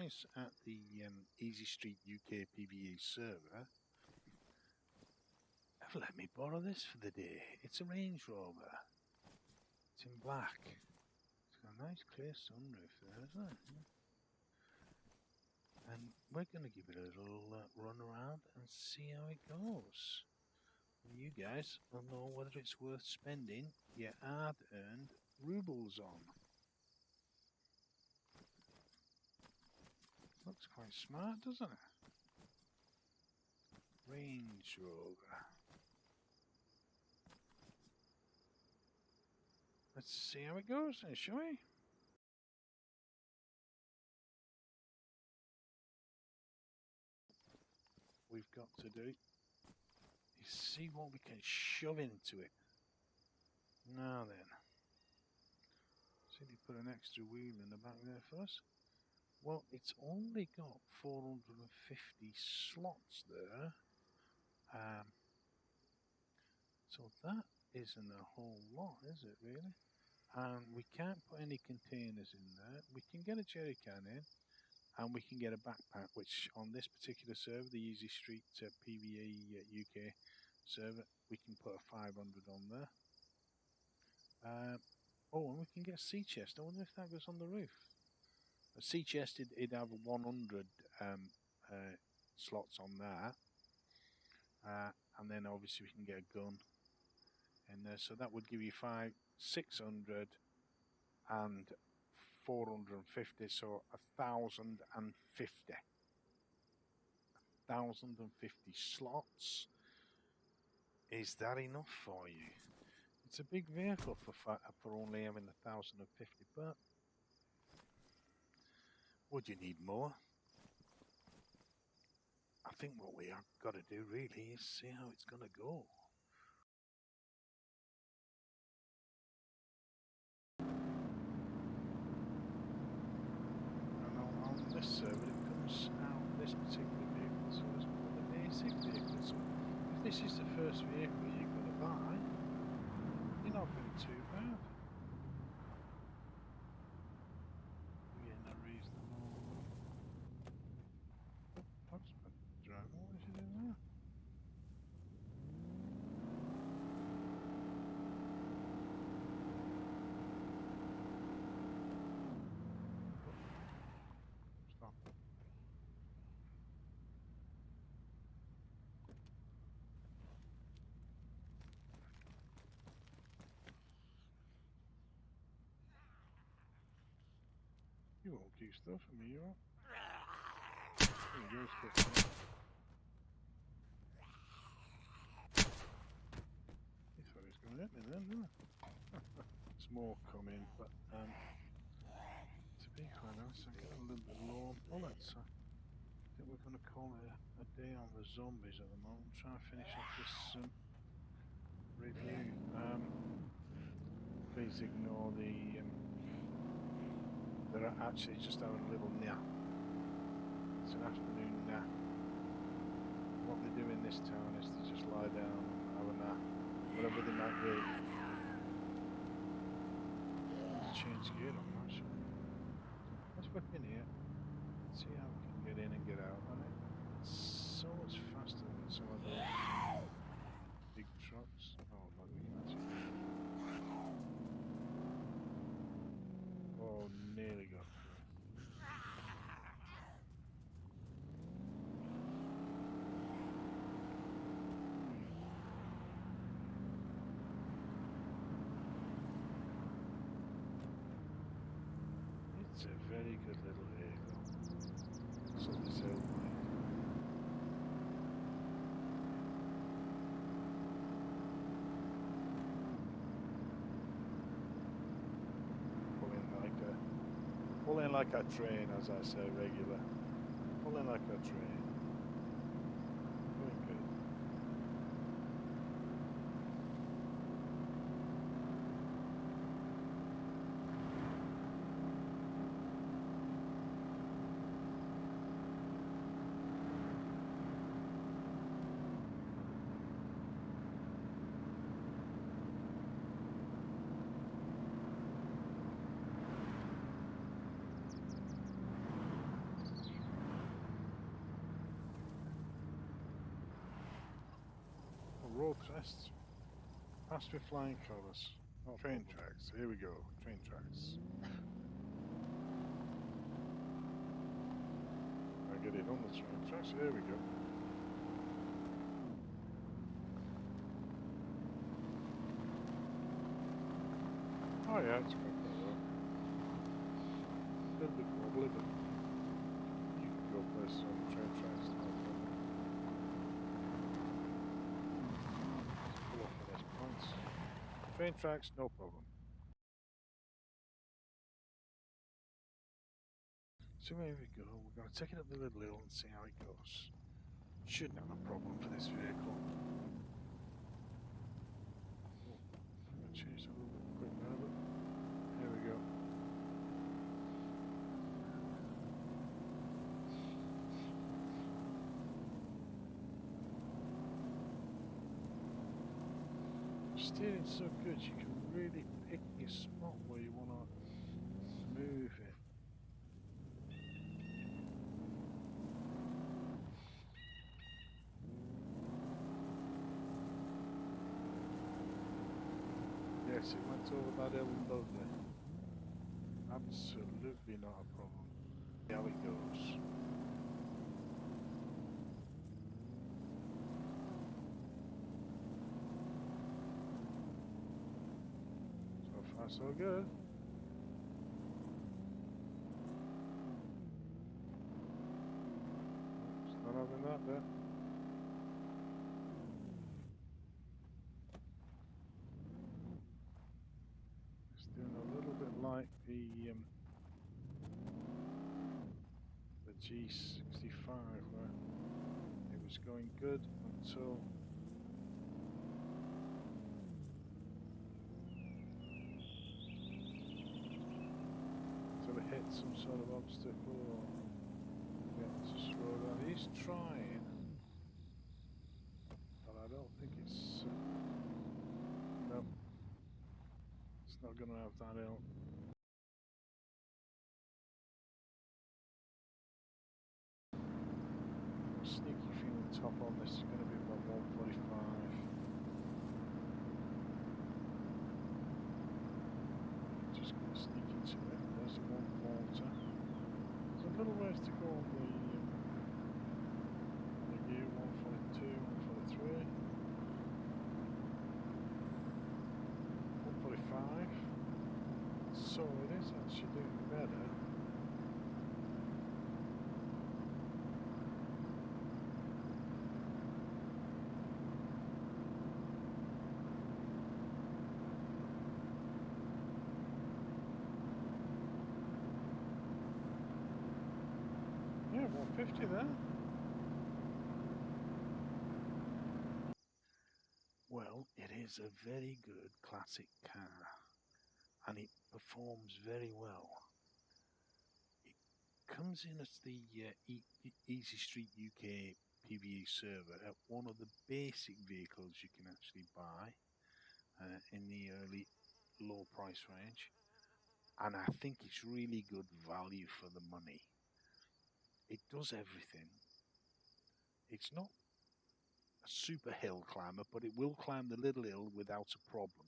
guys at the Easy Street UK PvE server have let me borrow this for the day. It's a Range Rover. It's in black. It's got a nice clear sunroof there, isn't it? And we're going to give it a little run around and see how it goes. And you guys will know whether it's worth spending your hard-earned rubles on. Looks quite smart, doesn't it? Range Rover. Let's see how it goes then, shall we? We've got to do is see what we can shove into it. Now then. See if you put an extra wheel in the back there for us. Well, it's only got 450 slots there. So that isn't a whole lot, is it really? And we can't put any containers in there. We can get a jerry can in, and we can get a backpack, which on this particular server, the Easy Street PvE UK server, we can put a 500 on there. Oh, and we can get a sea chest. I wonder if that goes on the roof. A sea chest, it'd have 100 slots on that. And then obviously we can get a gun in there. So that would give you 600 and 450, so 1,050. 1,050 slots. Is that enough for you? It's a big vehicle for only having 1,050, but would you need more? I think what we have got to do really is see how it's going to go. And on this server, it comes out this particular vehicle, so it's more the basic vehicle. So if this is the first vehicle you're going to buy, you're not going too bad. You're getting a reasonable. Oh, that's my driver. What is he doing there? Stop. You won't keep stuff from me, you won't. There you go, stuff. He thought he was going to hit me then, didn't he? There's more coming, but to be quite honest, I'm getting a little bit low on bullets. So I think we're going to call it a day on the zombies at the moment. Try and finish off this review. Please ignore the. They're actually just having a little nap. It's an afternoon nap. What they do in this town is to just lie down and have a nap, whatever they might do. Change gear on that, shall we? Let's whip in here, see how we can get in and get out on it. It's so much faster than some of those big trucks. Oh, look, we can actually. Oh, nearly got through. It's a very good little vehicle. So this outline. Pulling like a train, as I say, regular. Pulling like a train. Going good. passed. Passed with flying colours. No Train problem. tracks. Here we go. Train tracks. I get it on the train tracks. Here we go. Oh yeah, it's quite quite well. A little bit wobbly, but you can go places on the train tracks. No problem. Pull off at these points. Train tracks, no problem. So here we go. We're going to take it up the little hill and see how it goes. Shouldn't have a problem for this vehicle. Oh, I'm going to change a little bit quick now, but here we go. Steering's so good, you can really pick your spot where you want to move it. Yes, it went over that hill lovely. Absolutely not a problem. See how it goes. So far so good. It's not having that bit. It's doing a little bit like the G65 where it was going good until it hit some sort of obstacle or get to slow down. He's trying, but I don't think it's no, it's not going to have that hill. Sneaky feeling top on this is going to be about 145. Just going to sneak into it. There's the 140. There's a little ways to go on the gear. 142, 143, 145. So it is actually doing better. Yeah, 150 there. Well, it is a very good classic car and it performs very well. It comes in as the Easy Street UK PVE server at one of the basic vehicles you can actually buy in the early low price range, and I think it's really good value for the money. It does everything. It's not a super hill climber, but it will climb the little hill without a problem.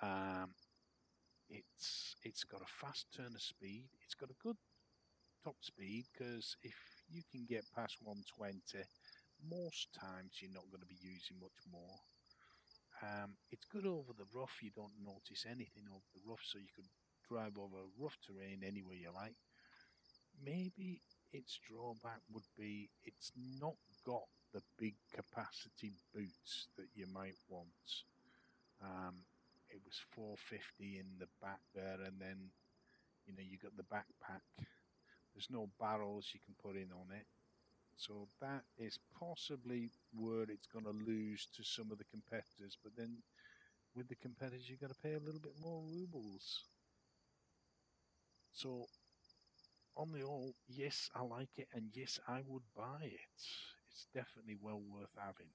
Um, it's got a fast turn of speed. It's got a good top speed because if you can get past 120, most times you're not going to be using much more. It's good over the rough. You don't notice anything over the rough, so you could drive over rough terrain anywhere you like. Maybe its drawback would be it's not got the big capacity boots that you might want. It was 450 in the back there, and then you got the backpack. There's no barrels you can put in on it. So that is possibly where it's going to lose to some of the competitors. But then with the competitors, you've got to pay a little bit more rubles. So on the whole, yes, I like it, and yes, I would buy it. It's definitely well worth having.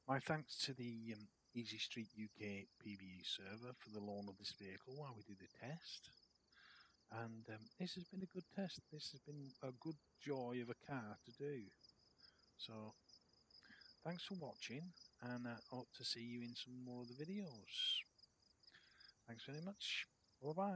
My thanks to the Easy Street UK PVE server for the loan of this vehicle while we did the test. And this has been a good test. This has been a good joy of a car to do. So Thanks for watching, and I hope to see you in some more of the videos. Thanks very much. Bye bye.